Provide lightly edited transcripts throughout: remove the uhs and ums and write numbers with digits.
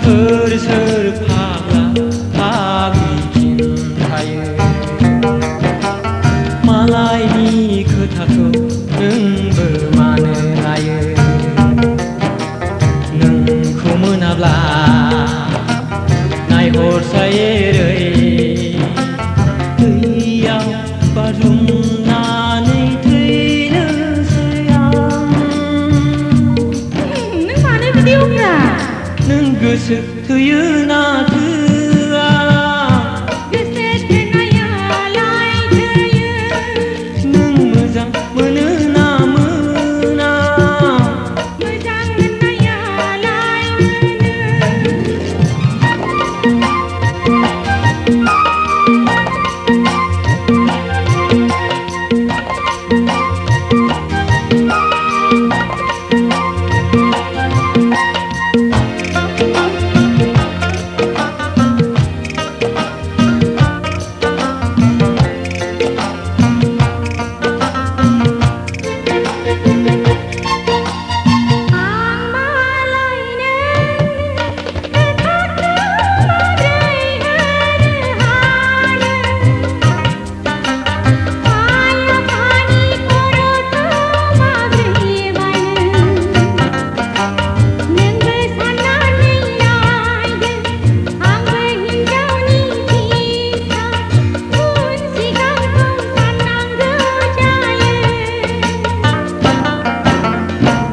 सोर फाग्ला फाग्लिखिन्थायो मालायनि खोथाखौ नोंबो मानो लायो नोंखौ मोनाब्ला नायहरसाय एरै दैयाव बाज्रुमनानै थैनोसै आं नों मानो बिदि बुंब्रा नों गोसो थोयो ना थोआ गोसो थोनायालाय थोयो नों मोजां मोनो ना मोना मोजां मोननायालाय मोनो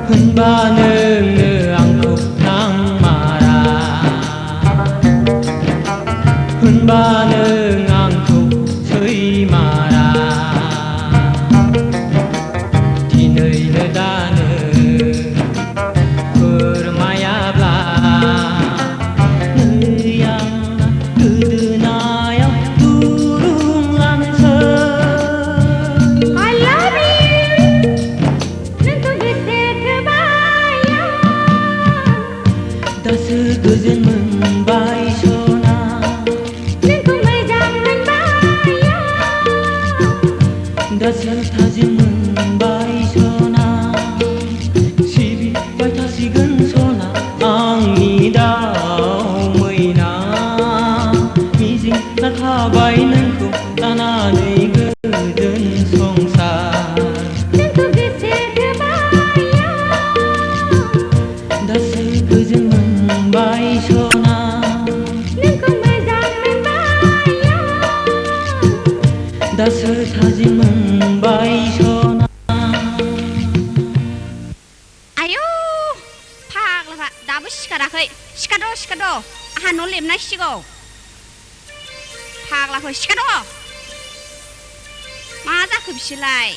होनबा नोंनो आंखौ नांमारा होनबा नों आंखौ सैमारा दिनैनो दानो फोरमायाब्ला नै आंना गोदोनायाव दुरुं लानोसै I love you नोंखौ गोसो थोबाय दासो गोजोन मोनबाय सना नोंखौ मोजां मोनबाय दासो थाजिम मोनबाय सना सिबिबाय थासिगोन सना आंनि दाउ मैना मिजिं थाबाय नोंखौ लानानै गोजोन संसार नोंखौ गोसो थोबाय दासो गोजोन मोनबाय सना नोंखौ मोजां मोनबाय दासो थाजिम मोनबाय सना आयौ फाग्लाफ्रा दाबो सिखाराखै सिखाद' आंहा न' लेबनांसिगौ फाग्लाफोर सिखाद' मा जाखो बिसोरलाय